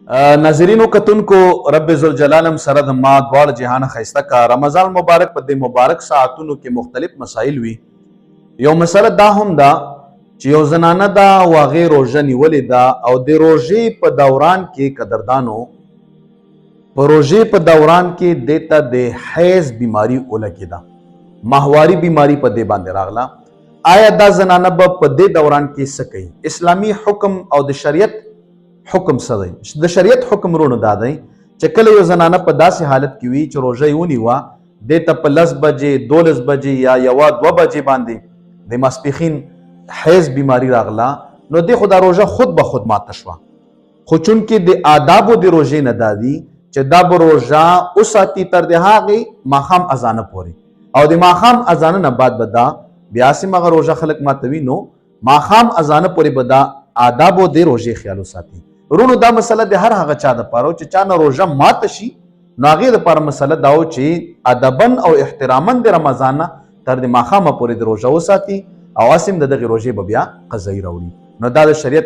ناظرینو کتونکو رب ذوالجلالم سره د ما دواړه جهان خیسته کا رمضان مبارک په دې مبارک ساعتونو کې مختلف مسائل وي. یو مسله دا هم ده چې یو زنانه دا او هغې روژه نیولې ده او د روژې په دوران کې قدردانو په روژې په دوران کې دې ته د حیض بیماری ولګېده، ماهواري بیماری په دې باندې راغله. آیا دا زنانه به په دې دوران کې څه کوي؟ اسلامي حکم او د شریعت حکم څه دی؟ د شریعت حکم رونو دا دی چې کله یو زنانه په داسې حالت کې وي چې روژه یې ونیوه، دې ته په 10 بجې 12 بجې یا 1-2 بجې باندې د ماسپښین حیض بیماری راغله، نو دې خو دا روژه خود به خود ماته شوه. خو چونکې د آدابو د روژې نه دا دي چې دا به روژه وساتي تر د هغې ماښام اذانه پورې، او د ماښام اذانه نه بعد به دا بیا سم هغه روژه خلک ماتوي، نو ماښام اذانه پورې به دا آدابو د روژې خیال وساتي. رونو دا مسله د هر هغه چا دپاره چې چا نه روژه ماته شي، نو هغې دپاره مسله دا و چې ادبن او احترامن د رمضان نه تر د ماښامه پورې د روژه وساتي او هسې هم د دغې روژې به بیا قضایي راوړي. نو دا د شریعت